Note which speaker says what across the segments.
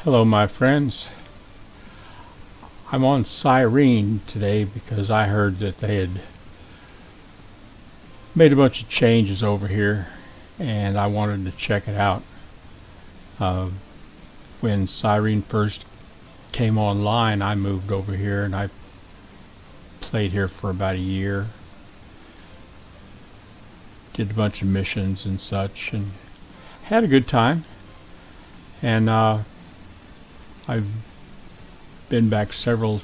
Speaker 1: Hello my friends. I'm on Cyrene today because I heard that they had made a bunch of changes over here and I wanted to check it out. When Cyrene first came online, I moved over here and I played here for about a year. Did a bunch of missions and such and had a good time. And I've been back several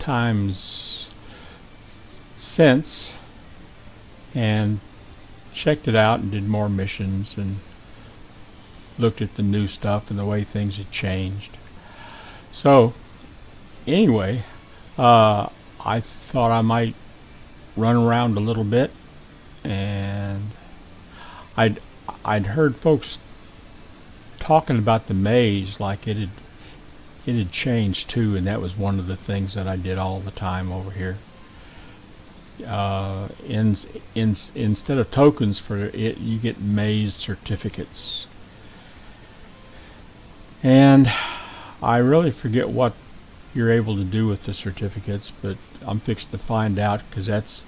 Speaker 1: times since and checked it out and did more missions and looked at the new stuff and the way things had changed. So anyway, I thought I might run around a little bit, and I'd heard folks talking about the maze like it had changed too, and that was one of the things that I did all the time over here. Instead of tokens for it, you get maze certificates, and I really forget what you're able to do with the certificates, but I'm fixing to find out, because that's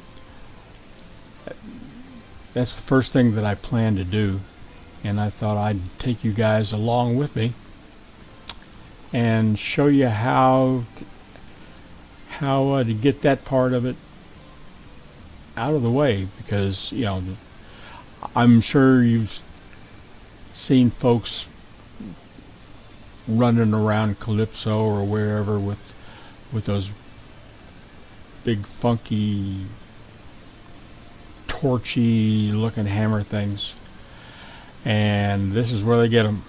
Speaker 1: the first thing that I plan to do. And I thought I'd take you guys along with me and show you how to get that part of it out of the way, because I'm sure you've seen folks running around Calypso or wherever with those big funky torchy looking hammer things. And this is where they get them,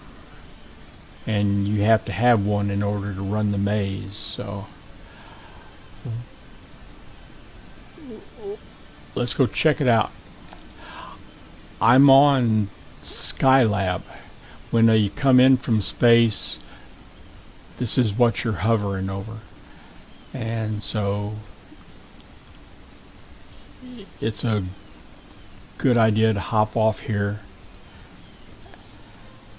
Speaker 1: and you have to have one in order to run the maze. So let's go check it out. I'm on Skylab. When you come in from space, this is what you're hovering over, and so it's a good idea to hop off here.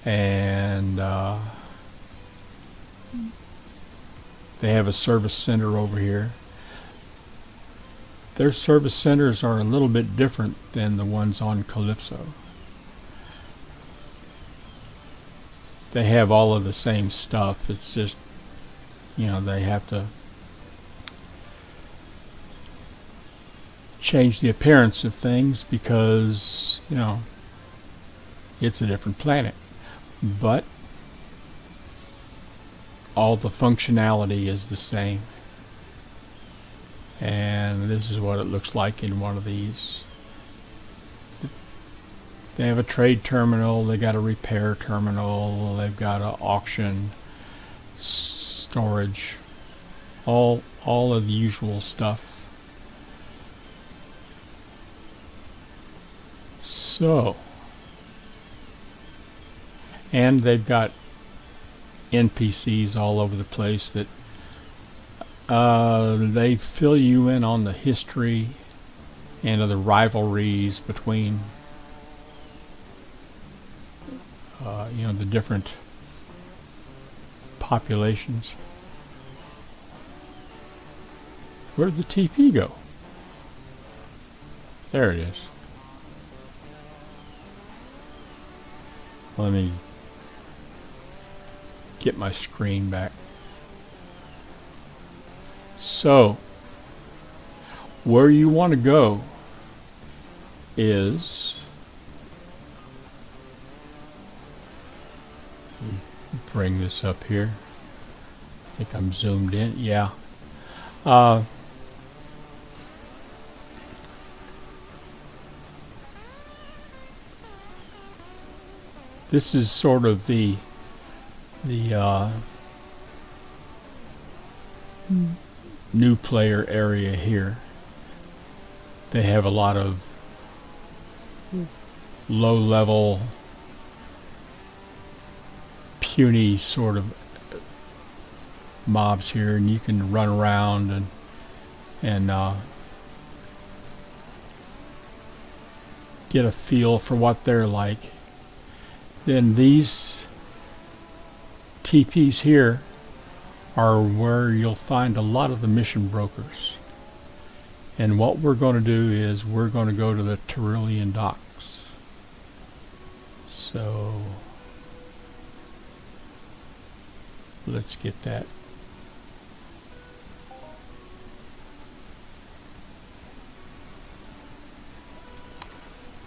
Speaker 1: And they have a service center over here. Their service centers are a little bit different than the ones on Calypso. They have all of the same stuff. It's just, they have to change the appearance of things because, it's a different planet. But all the functionality is the same, and this is what it looks like in one of these. They have a trade terminal, they got a repair terminal, they've got an auction, storage, all of the usual stuff. So, and they've got NPCs all over the place that they fill you in on the history and of the rivalries between the different populations. Where'd the TP go? There it is. Let me get my screen back. So where you want to go is, bring this up here. I think I'm zoomed in. Yeah. This is sort of the new player area here. They have a lot of low-level, puny sort of mobs here, and you can run around and get a feel for what they're like. Then these TPs here are where you'll find a lot of the mission brokers. And what we're going to do is we're going to go to the Cyrene docks. So let's get that.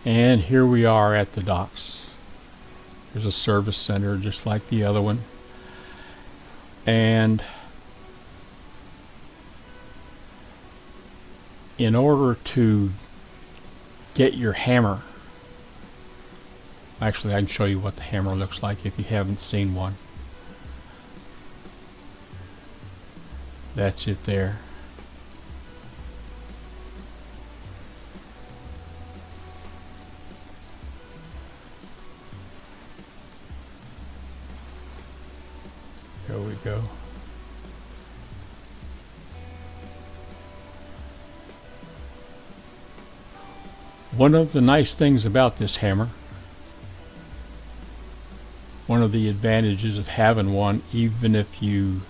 Speaker 1: And here we are at the docks. There's a service center just like the other one. And in order to get your hammer, actually I can show you what the hammer looks like if you haven't seen one. That's it there. There we go. One of the nice things about this hammer, one of the advantages of having one, even if you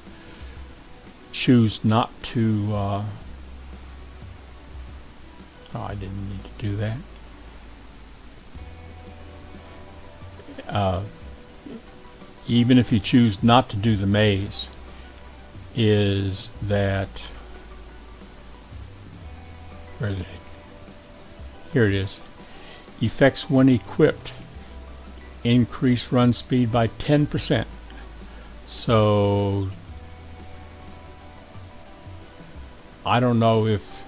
Speaker 1: choose not to, oh, I didn't need to do that. Even if you choose not to do the maze, is that, where is it? Here it is. Effects when equipped. Increase run speed by 10%. So I don't know if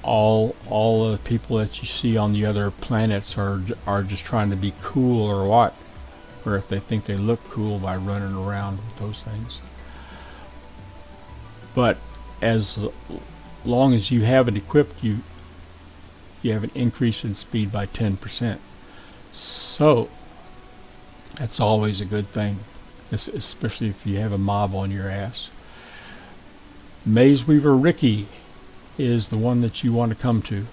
Speaker 1: all the people that you see on the other planets are just trying to be cool or what, or if they think they look cool by running around with those things. But as long as you have it equipped, you have an increase in speed by 10%. So that's always a good thing, especially if you have a mob on your ass. Maze Weaver Ricky is the one that you want to come to.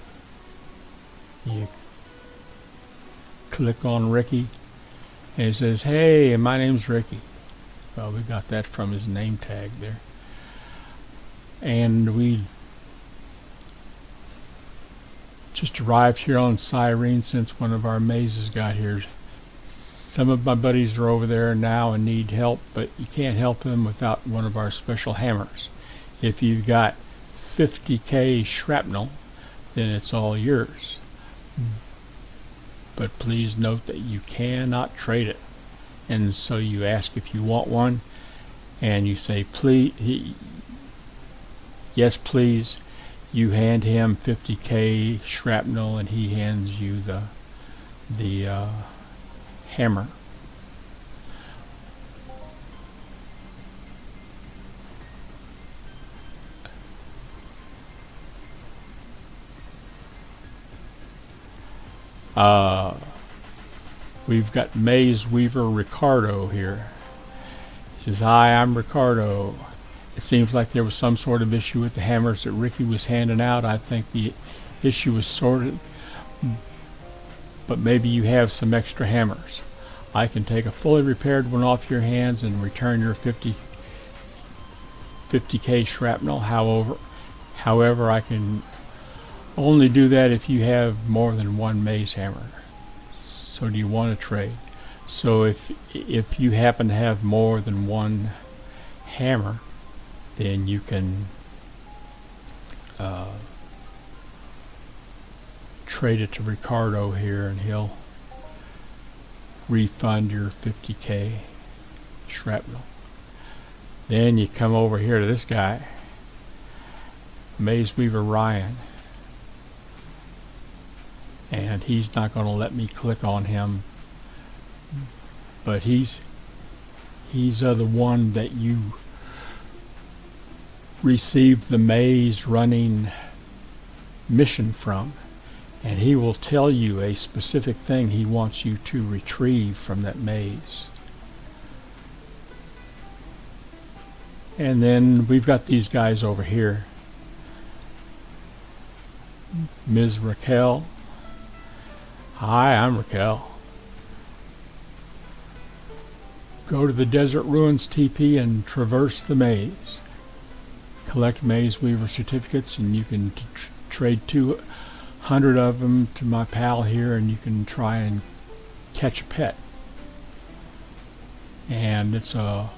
Speaker 1: You click on Ricky and it says, hey, my name's Ricky. Well, we got that from his name tag there. And we just arrived here on Cyrene since one of our mazes got here. Some of my buddies are over there now and need help, but you can't help them without one of our special hammers. If you've got 50k shrapnel, then it's all yours. But please note that you cannot trade it. And so you ask if you want one, and you say, please, yes please. You hand him 50k shrapnel and he hands you the hammer. We've got Maze Weaver Ricardo here. He says, hi, I'm Ricardo. It seems like there was some sort of issue with the hammers that Ricky was handing out. I think the issue was sorted, but maybe you have some extra hammers. I can take a fully repaired one off your hands and return your 50k shrapnel. However, I can only do that if you have more than one maze hammer. So do you want to trade? So if you happen to have more than one hammer, then you can trade it to Ricardo here and he'll refund your 50k shrapnel. Then you come over here to this guy, Maze Weaver Ryan, and he's not going to let me click on him, but he's the one that you received the maze running mission from, and he will tell you a specific thing he wants you to retrieve from that maze. And then we've got these guys over here. Ms. Raquel. Hi, I'm Raquel. Go to the Desert Ruins TP and traverse the maze. Collect Maze Weaver certificates, and you can trade 200 of them to my pal here, and you can try and catch a pet. And it's a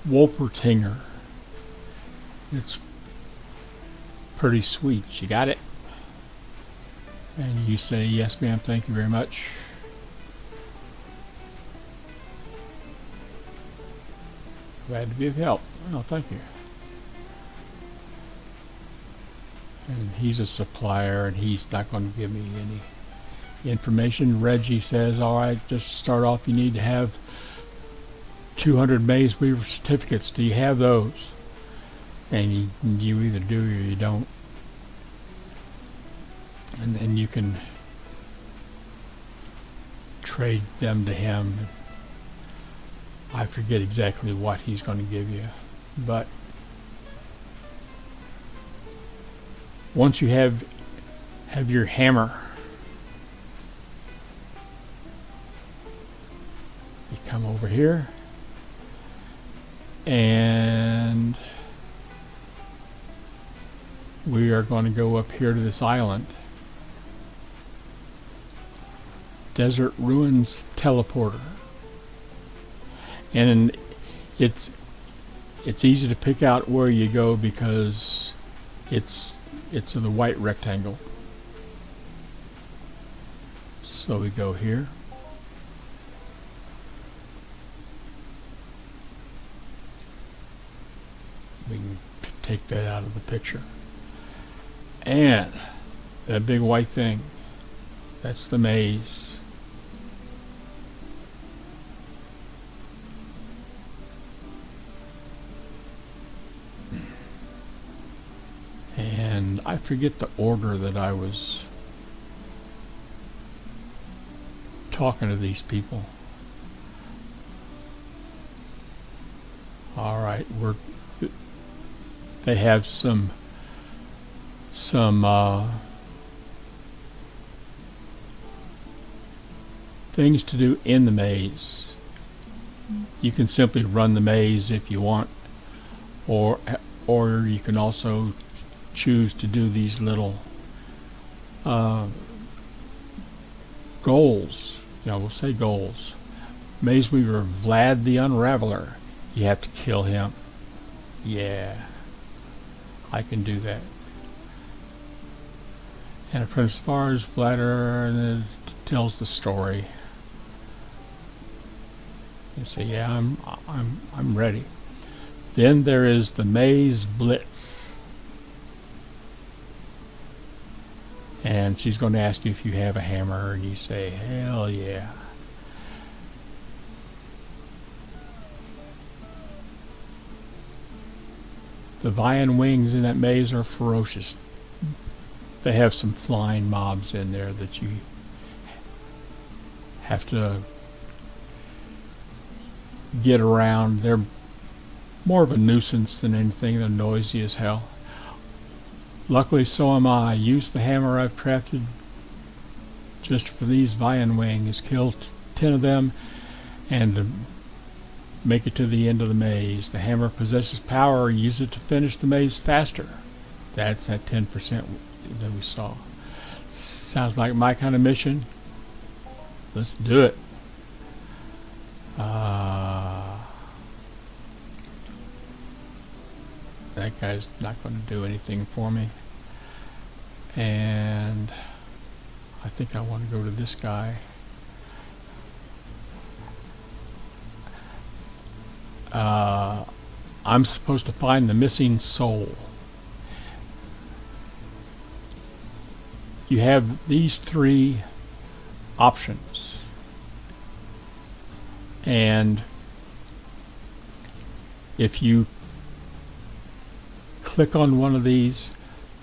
Speaker 1: Wolpertinger. It's pretty sweet. You got it? And you say, yes ma'am, thank you very much. Glad to be of help. Oh, thank you. And he's a supplier, and he's not going to give me any information. Reggie says, all right, just to start off, you need to have 200 Maze Weaver certificates. Do you have those? And you either do or you don't. And then you can trade them to him. I forget exactly what he's going to give you, but once you have your hammer, you come over here and we are going to go up here to this island. Desert Ruins Teleporter. And it's easy to pick out where you go because it's in the white rectangle. So we go here. We can take that out of the picture. And that big white thing, that's the maze. And I forget the order that I was talking to these people. All right, they have some things to do in the maze. You can simply run the maze if you want, or you can also choose to do these little goals. You know, we'll say goals. Maze Weaver Vlad the Unraveler. You have to kill him. Yeah, I can do that. And as far as Vlad tells the story, you say, yeah, I'm ready. Then there is the Maze Blitz. And she's going to ask you if you have a hammer, and you say, hell yeah. The Vian wings in that maze are ferocious. They have some flying mobs in there that you have to get around. They're more of a nuisance than anything. They're noisy as hell. Luckily, so am I. Use the hammer I've crafted just for these Vian wings. Kill 10 of them and make it to the end of the maze. The hammer possesses power. Use it to finish the maze faster. That's that 10% that we saw. Sounds like my kind of mission. Let's do it. That guy's not going to do anything for me. And I think I want to go to this guy. I'm supposed to find the missing soul. You have these 3 options. And if you click on one of these,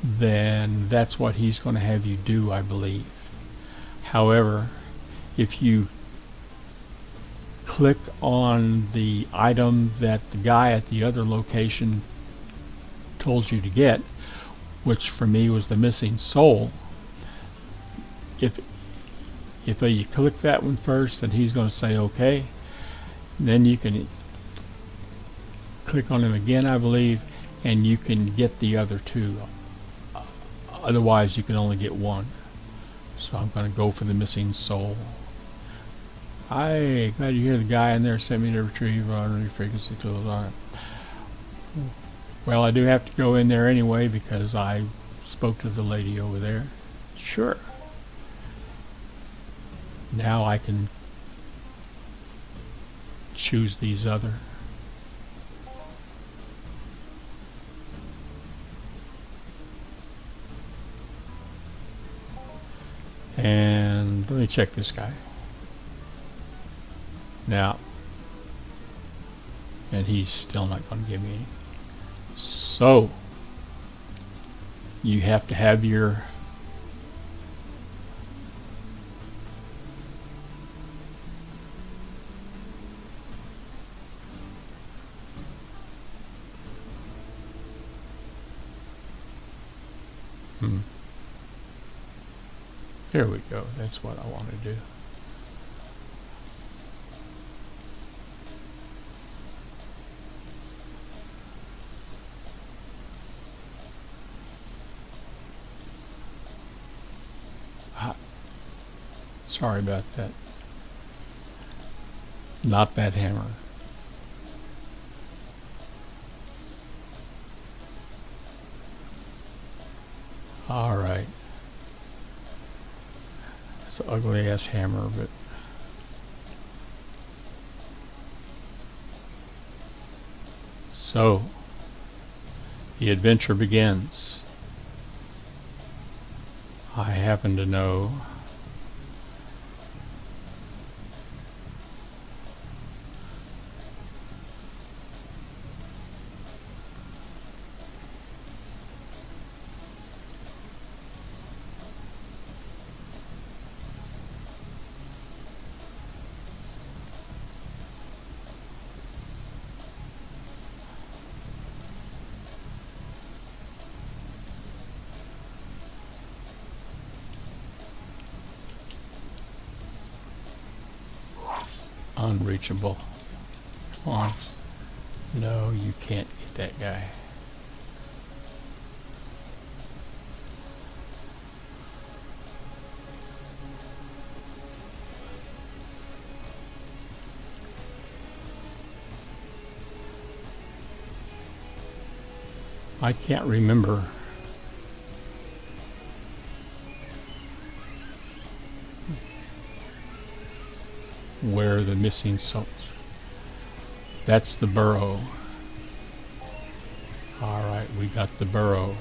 Speaker 1: then that's what he's going to have you do, I believe. However, if you click on the item that the guy at the other location told you to get, which for me was the missing soul, if if you click that one first, then he's going to say okay. Then you can click on him again, I believe, and you can get the other two. Otherwise, you can only get one. So I'm going to go for the missing soul. Hi, glad you hear the guy in there sent me to retrieve your frequency tools. All right. Well, I do have to go in there anyway because I spoke to the lady over there. Sure. Now I can choose these other. And let me check this guy. Now, and he's still not going to give me any. So, you have to have your There we go. That's what I want to do. Sorry about that. Not that hammer. All right. It's an ugly ass hammer, but so the adventure begins. I happen to know unreachable. Come on. No, you can't get that guy. I can't remember where the missing souls. That's the burrow. All right, we got the burrow.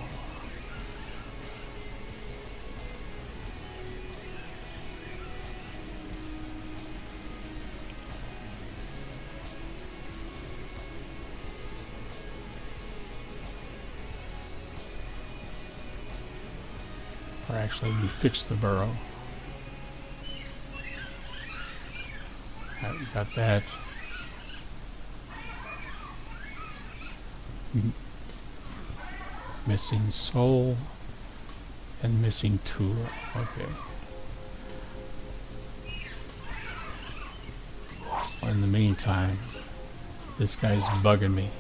Speaker 1: Or actually, we fixed the burrow. All right, we got that. Missing soul and missing tool. Okay. In the meantime, this guy's bugging me.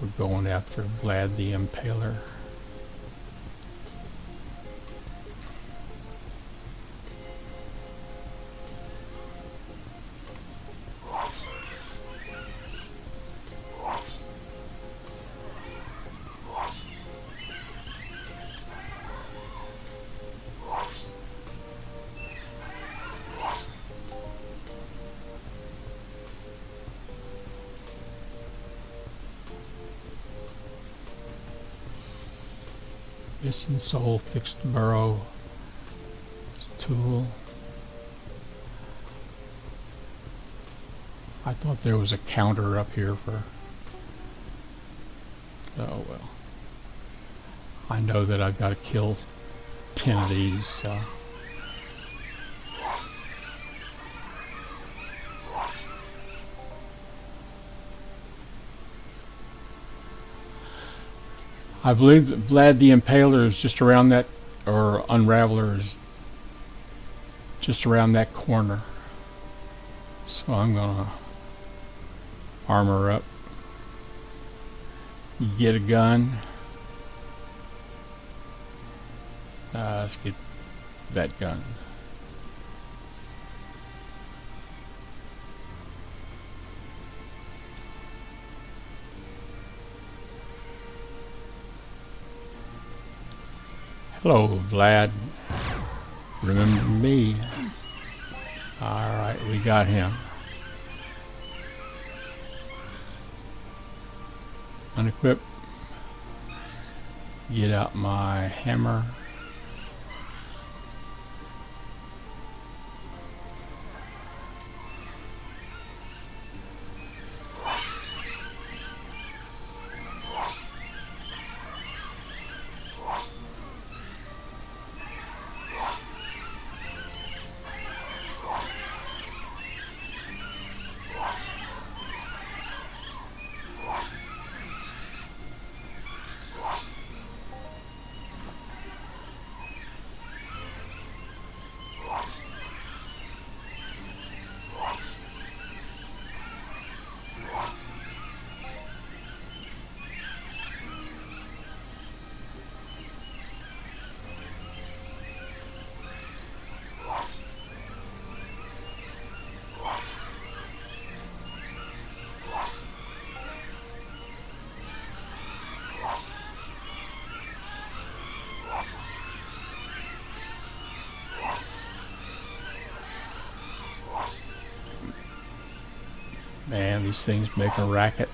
Speaker 1: We're going after Vlad the Impaler. Missing soul, fix the burrow tool. I thought there was a counter up here for... Oh well. I know that I've got to kill 10 of these, so... I believe that Vlad the Impaler is just around that, or Unraveler is just around that corner. So I'm gonna armor up. You get a gun. Let's get that gun. Hello, Vlad. Remember me? Alright, we got him. Unequip. Get out my hammer. Man, these things make a racket.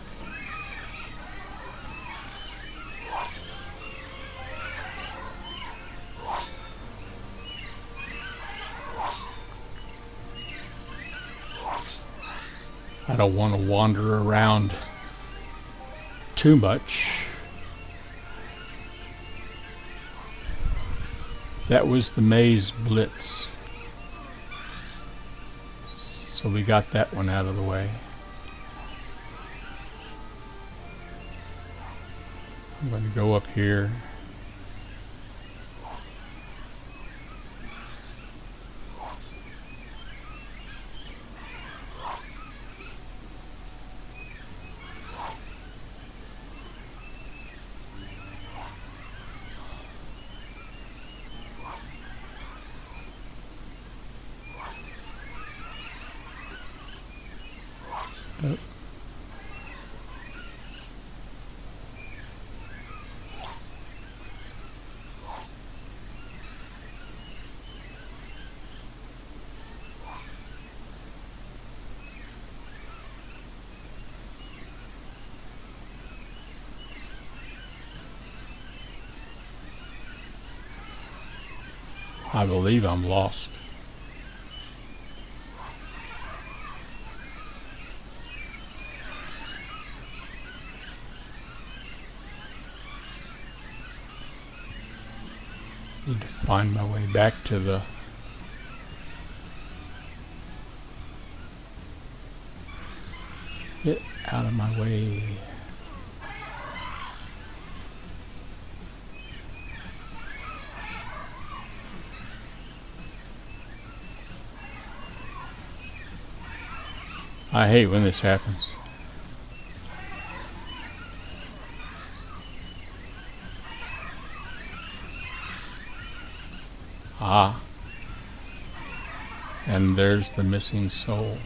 Speaker 1: I don't want to wander around too much. That was the maze blitz. So we got that one out of the way. I'm going to go up here. Oh. I believe I'm lost. Need to find my way back to the... Get out of my way. I hate when this happens. Ah. And there's the missing soul.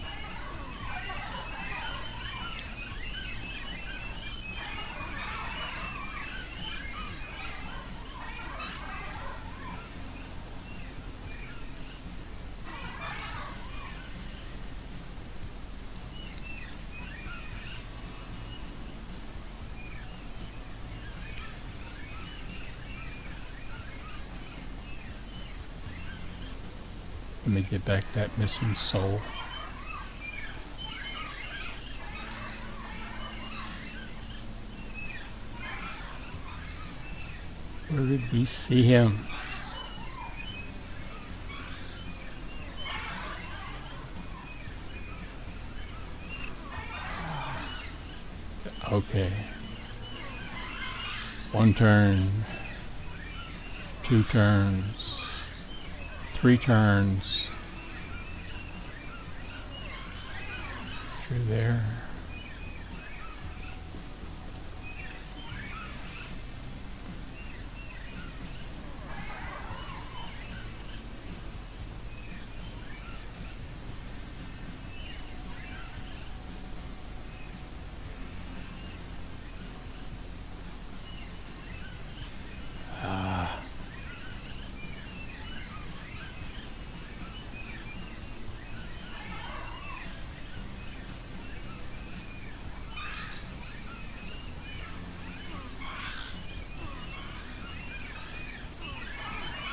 Speaker 1: Let me get back that missing soul. Where did we see him? Okay. 1 turn, 2 turns, 3 turns. Through there.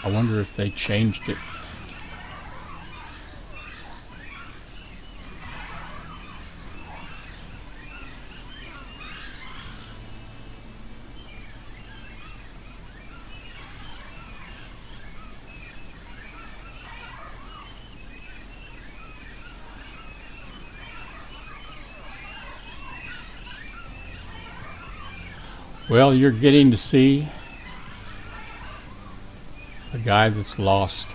Speaker 1: I wonder if they changed it. Well, you're getting to see the guy that's lost.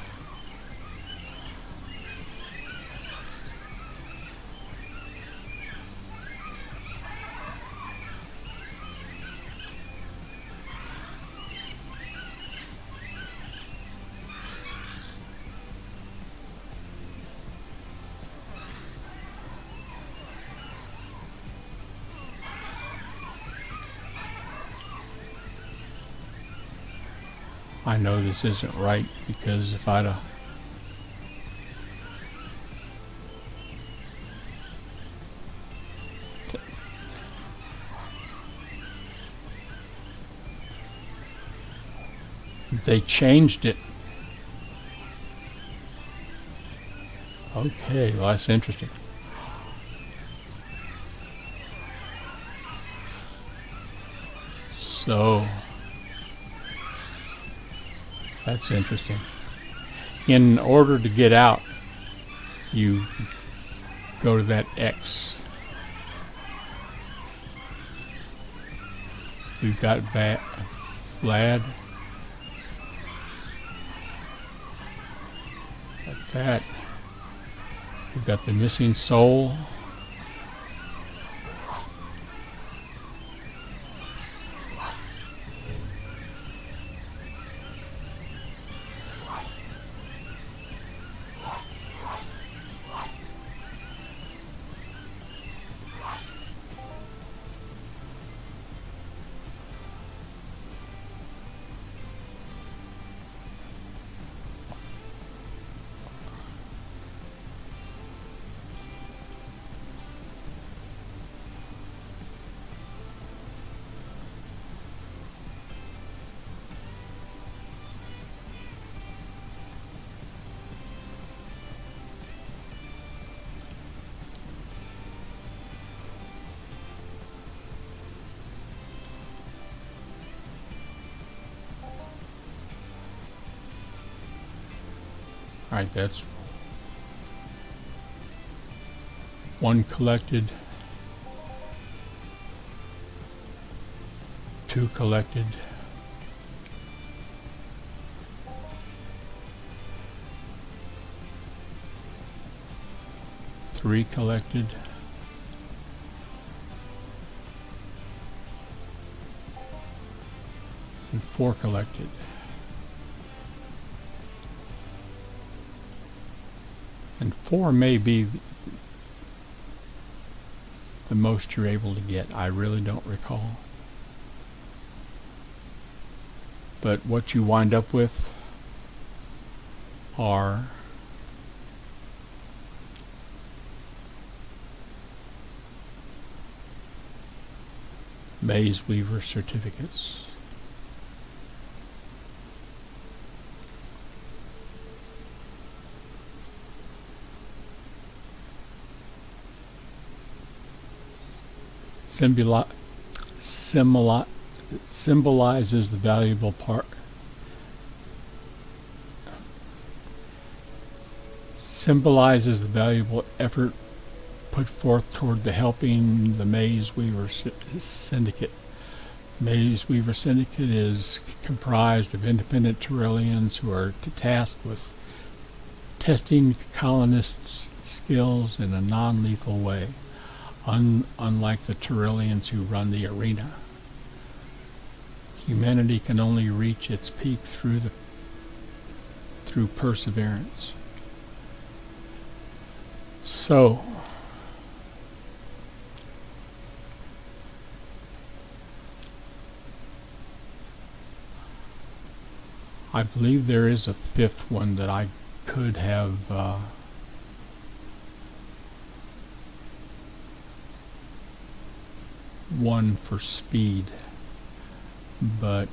Speaker 1: I know this isn't right, because if I'd have they changed it. Okay, well, that's interesting. So that's interesting. In order to get out, you go to that X. We've got Vlad. Like that. We've got the missing soul. Alright, that's 1 collected, 2 collected, 3 collected, and 4 collected. And 4 may be the most you're able to get. I really don't recall. But what you wind up with are Maze Weaver certificates. symbolizes the valuable part. Symbolizes the valuable effort put forth toward the helping the Maze Weaver Syndicate. The Maze Weaver Syndicate is comprised of independent Tyrellians who are tasked with testing colonists' skills in a non-lethal way, unlike the Tyrellians who run the arena. Humanity can only reach its peak through perseverance. So, I believe there is a fifth one that I could have one for speed, but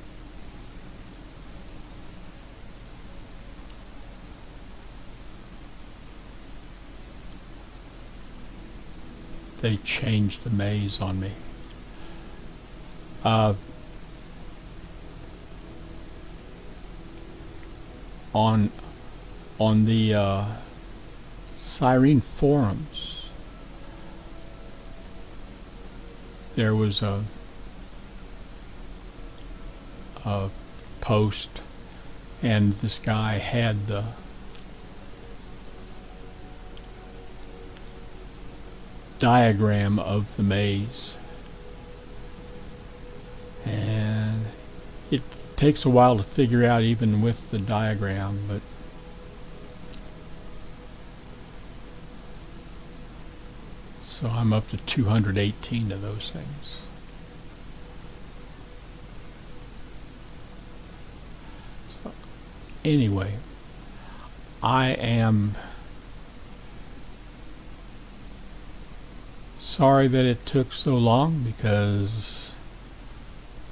Speaker 1: they changed the maze on me. On the Cyrene forums, there was a post, and this guy had the diagram of the maze, and it takes a while to figure out even with the diagram, but so I'm up to 218 of those things. So anyway, I am sorry that it took so long, because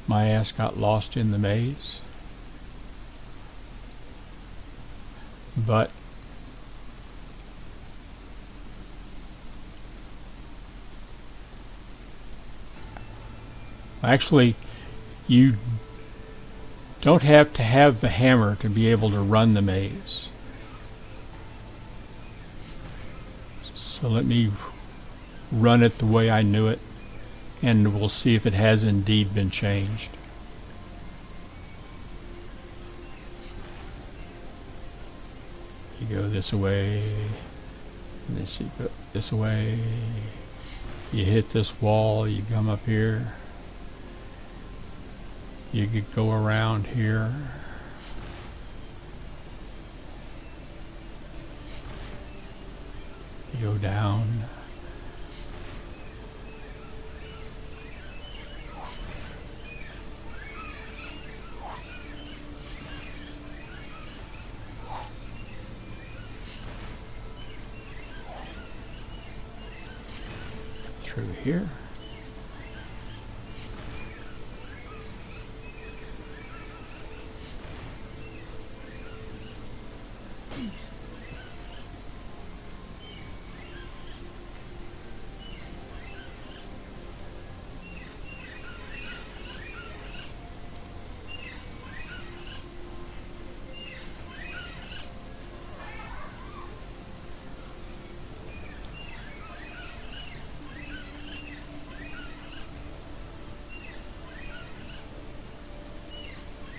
Speaker 1: my ass got lost in the maze. But actually, you don't have to have the hammer to be able to run the maze. So let me run it the way I knew it, and we'll see if it has indeed been changed. You go this way, and then you go this way, you hit this wall, you come up here, you could go around here, you go down, through here.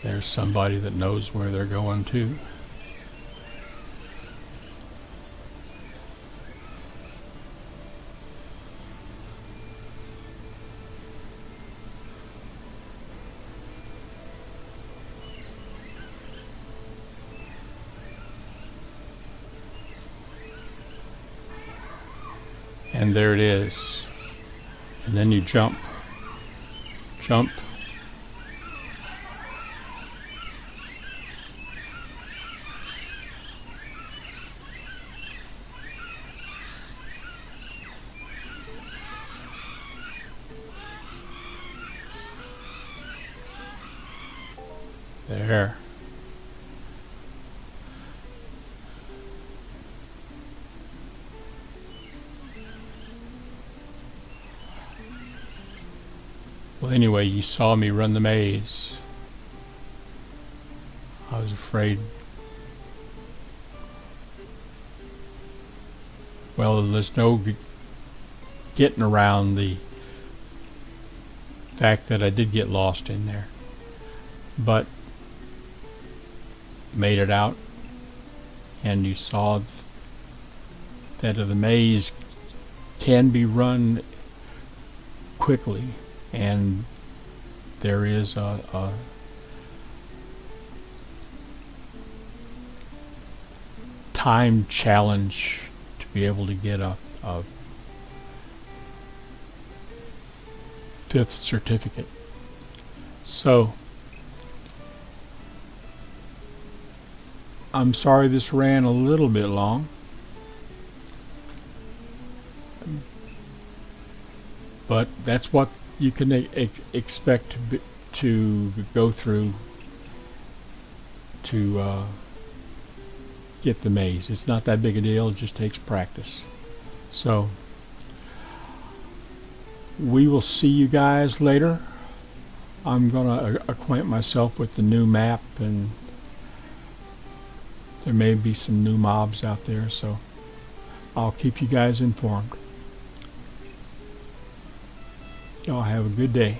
Speaker 1: There's somebody that knows where they're going to. And there it is. And then you jump. Jump. There. Well, anyway, you saw me run the maze. I was afraid. Well, there's no getting around the fact that I did get lost in there, but made it out, and you saw that the maze can be run quickly, and there is a time challenge to be able to get a fifth certificate. So I'm sorry this ran a little bit long, but that's what you can expect to go through to get the maze. It's not that big a deal, it just takes practice. So we will see you guys later. I'm going to acquaint myself with the new map, and there may be some new mobs out there, so I'll keep you guys informed. Y'all have a good day.